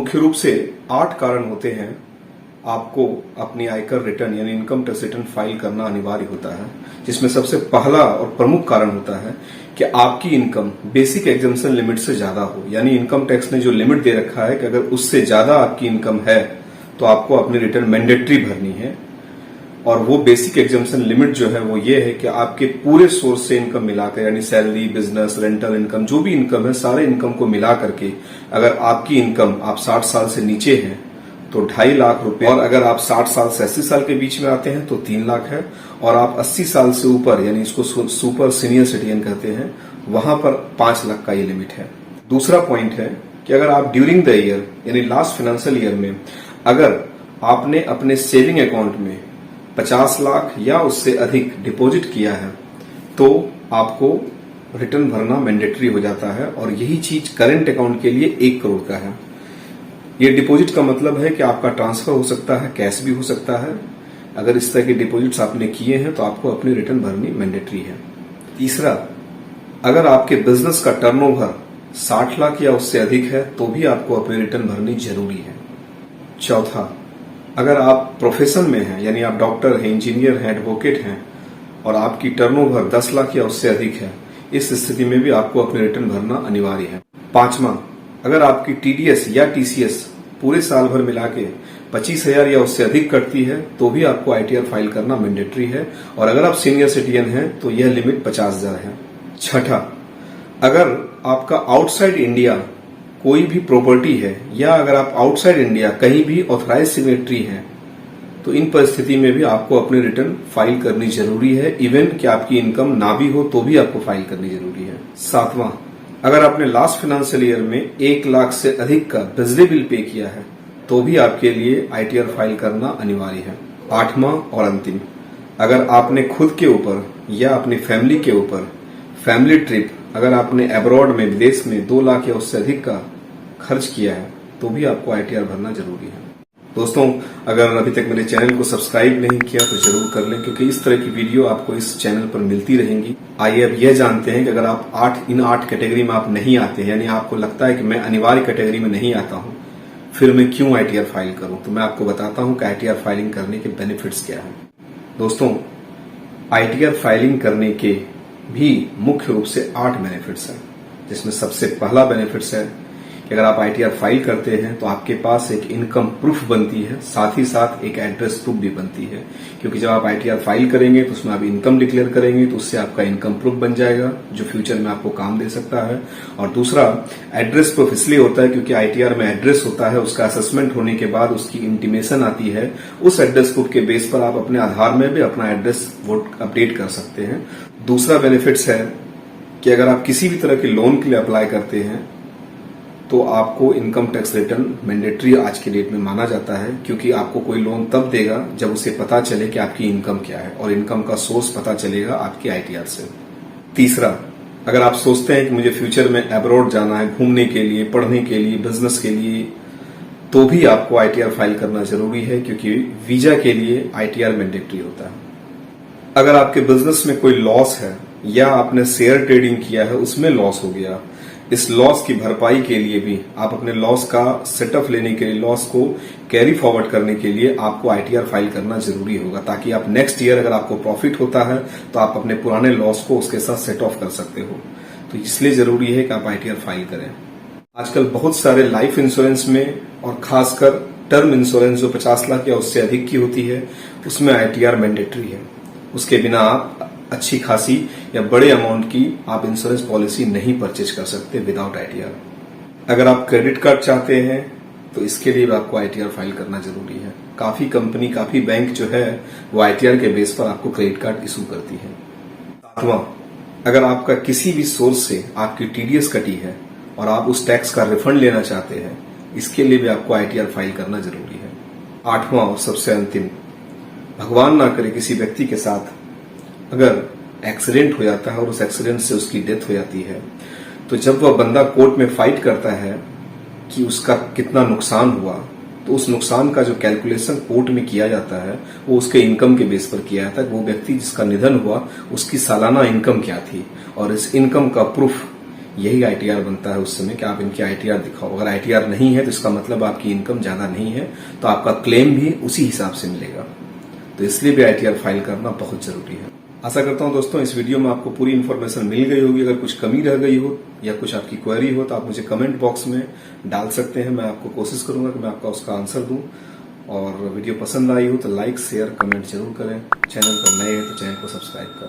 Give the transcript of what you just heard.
मुख्य रूप से 8 कारण होते हैं आपको अपनी आयकर रिटर्न यानी इनकम टैक्स रिटर्न फाइल करना अनिवार्य होता है, जिसमें सबसे पहला और प्रमुख कारण होता है कि आपकी इनकम बेसिक एग्जम्पशन लिमिट से ज्यादा हो। यानी इनकम टैक्स ने जो लिमिट दे रखा है कि अगर उससे ज्यादा आपकी इनकम है तो आपको अपनी रिटर्न मैंडेटरी भरनी है। और वो बेसिक एग्जम्पशन लिमिट जो है वो ये है कि आपके पूरे सोर्स से इनकम मिलाकर यानी सैलरी, बिजनेस, रेंटल इनकम, जो भी इनकम है सारे इनकम को मिला करके अगर आपकी इनकम आप 60 साल से नीचे है तो 2.5 लाख रुपए, और अगर आप 60 साल से 80 साल के बीच में आते हैं तो 3 लाख है, और आप 80 साल से ऊपर यानी इसको सुपर सीनियर सिटीजन कहते हैं, वहां पर 5 लाख का ये लिमिट है। दूसरा पॉइंट है कि अगर आप ड्यूरिंग द ईयर यानी लास्ट फाइनेंशियल ईयर में अगर आपने अपने सेविंग अकाउंट में 50 लाख या उससे अधिक डिपॉजिट किया है तो आपको रिटर्न भरना मैंडेटरी हो जाता है। और यही चीज करेंट अकाउंट के लिए 1 करोड़ का है। ये डिपॉजिट का मतलब है कि आपका ट्रांसफर हो सकता है, कैश भी हो सकता है। अगर इस तरह के डिपॉजिट्स आपने किए हैं तो आपको अपनी रिटर्न भरनी मैंडेटरी है। तीसरा, अगर आपके बिजनेस का टर्नओवर 60 लाख या उससे अधिक है तो भी आपको अपनी रिटर्न भरनी जरूरी है। चौथा, अगर आप प्रोफेशन में हैं यानी आप डॉक्टर हैं, इंजीनियर हैं, एडवोकेट हैं और आपकी टर्नओवर 10 लाख या उससे अधिक है, इस स्थिति में भी आपको अपनी रिटर्न भरना अनिवार्य है। पांचवा, अगर आपकी टीडीएस या टीसीएस पूरे साल भर मिला के 25,000 या उससे अधिक कटती है तो भी आपको आईटीआर फाइल करना मैंडेटरी है। और अगर आप सीनियर सिटीजन हैं तो यह लिमिट 50,000 है। छठा, अगर आपका आउटसाइड इंडिया कोई भी प्रॉपर्टी है या अगर आप आउटसाइड इंडिया कहीं भी ऑथराइज सिग्नेटरी हैं तो इन परिस्थिति में भी आपको अपनी रिटर्न फाइल करनी जरूरी है। इवन कि आपकी इनकम ना भी हो तो भी आपको फाइल करनी जरूरी है। सातवां, अगर आपने लास्ट फाइनेंशियल ईयर में 1 लाख से अधिक का बिजली बिल पे किया है तो भी आपके लिए आईटीआर फाइल करना अनिवार्य है। आठवां और अंतिम, अगर आपने खुद के ऊपर या अपनी फैमिली के ऊपर फैमिली ट्रिप अगर आपने अब्रॉड में विदेश में 2 लाख या उससे अधिक का खर्च किया है तो भी आपको आईटीआर भरना जरूरी है। दोस्तों, अगर अभी तक मेरे चैनल को सब्सक्राइब नहीं किया तो जरूर कर लें, क्योंकि इस तरह की वीडियो आपको इस चैनल पर मिलती रहेंगी। आइए अब यह जानते हैं कि अगर आप इन 8 कैटेगरी में आप नहीं आते हैं, यानी आपको लगता है कि मैं अनिवार्य कैटेगरी में नहीं आता हूं, फिर मैं क्यों आईटीआर फाइल करूं, तो मैं आपको बताता हूं कि आईटीआर फाइलिंग करने के बेनिफिट्स क्या है। दोस्तों, आईटीआर फाइलिंग करने के भी मुख्य रूप से 8 बेनिफिट्स हैं, जिसमें सबसे पहला बेनिफिट्स है कि अगर आप आईटीआर फाइल करते हैं तो आपके पास एक इनकम प्रूफ बनती है, साथ ही साथ एक एड्रेस प्रूफ भी बनती है। क्योंकि जब आप आईटीआर फाइल करेंगे तो उसमें आप इनकम डिक्लेयर करेंगे तो उससे आपका इनकम प्रूफ बन जाएगा जो फ्यूचर में आपको काम दे सकता है। और दूसरा, एड्रेस प्रूफ इसलिए होता है क्योंकि आईटीआर में एड्रेस होता है, उसका असेसमेंट होने के बाद उसकी इंटीमेशन आती है, उस एड्रेस प्रूफ के बेस पर आप अपने आधार में भी अपना एड्रेस अपडेट कर सकते हैं। दूसरा बेनिफिट्स है कि अगर आप किसी भी तरह के लोन के लिए अप्लाई करते हैं तो आपको इनकम टैक्स रिटर्न मैंडेटरी आज की डेट में माना जाता है, क्योंकि आपको कोई लोन तब देगा जब उसे पता चले कि आपकी इनकम क्या है और इनकम का सोर्स पता चलेगा आपकी आईटीआर से। तीसरा, अगर आप सोचते हैं कि मुझे फ्यूचर में अब्रॉड जाना है घूमने के लिए, पढ़ने के लिए, बिजनेस के लिए, तो भी आपको आईटीआर फाइल करना जरूरी है, क्योंकि वीजा के लिए आईटीआर मैंडेटरी होता है। अगर आपके बिजनेस में कोई लॉस है या आपने शेयर ट्रेडिंग किया है उसमें लॉस हो गया, इस लॉस की भरपाई के लिए भी आप अपने लॉस का सेटअप लेने के लिए, लॉस को कैरी फॉरवर्ड करने के लिए आपको आईटीआर फाइल करना जरूरी होगा, ताकि आप नेक्स्ट ईयर अगर आपको प्रॉफिट होता है तो आप अपने पुराने लॉस को उसके साथ सेट ऑफ कर सकते हो। तो इसलिए जरूरी है कि आप आईटीआर फाइल करें। आजकल बहुत सारे लाइफ इंश्योरेंस में और खासकर टर्म इंश्योरेंस जो 50 लाख या उससे अधिक की होती है उसमें आईटीआर मैंडेटरी है। उसके बिना आप अच्छी खासी या बड़े अमाउंट की आप इंश्योरेंस पॉलिसी नहीं परचेज कर सकते विदाउट आईटीआर। अगर आप क्रेडिट कार्ड चाहते हैं तो इसके लिए भी आपको आईटीआर फाइल करना जरूरी है। काफी कंपनी, काफी बैंक जो है वो आईटीआर के बेस पर आपको क्रेडिट कार्ड इशू करती है। सातवां, अगर आपका किसी भी सोर्स से आपकी टीडीएस कटी है और आप उस टैक्स का रिफंड लेना चाहते हैं, इसके लिए भी आपको आईटीआर फाइल करना जरूरी है। आठवां और सबसे अंतिम, भगवान ना करे किसी व्यक्ति के साथ अगर एक्सीडेंट हो जाता है और उस एक्सीडेंट से उसकी डेथ हो जाती है, तो जब वह बंदा कोर्ट में फाइट करता है कि उसका कितना नुकसान हुआ, तो उस नुकसान का जो कैलकुलेशन कोर्ट में किया जाता है वो उसके इनकम के बेस पर किया जाता है। वो व्यक्ति जिसका निधन हुआ उसकी सालाना इनकम क्या थी और इस इनकम का प्रूफ यही आईटीआर बनता है उस समय कि आप इनकी आईटीआर दिखाओ। अगर आईटीआर नहीं है तो इसका मतलब आपकी इनकम ज्यादा नहीं है, तो आपका क्लेम भी उसी हिसाब से मिलेगा। तो इसलिए भी आईटीआर फाइल करना बहुत जरूरी है। आशा करता हूं दोस्तों इस वीडियो में आपको पूरी इन्फॉर्मेशन मिल गई होगी। अगर कुछ कमी रह गई हो या कुछ आपकी क्वेरी हो तो आप मुझे कमेंट बॉक्स में डाल सकते हैं। मैं आपको कोशिश करूंगा कि मैं आपका उसका आंसर दूं। और वीडियो पसंद आई हो तो लाइक शेयर कमेंट जरूर करें। चैनल पर नए हैं तो चैनल को सब्सक्राइब करें।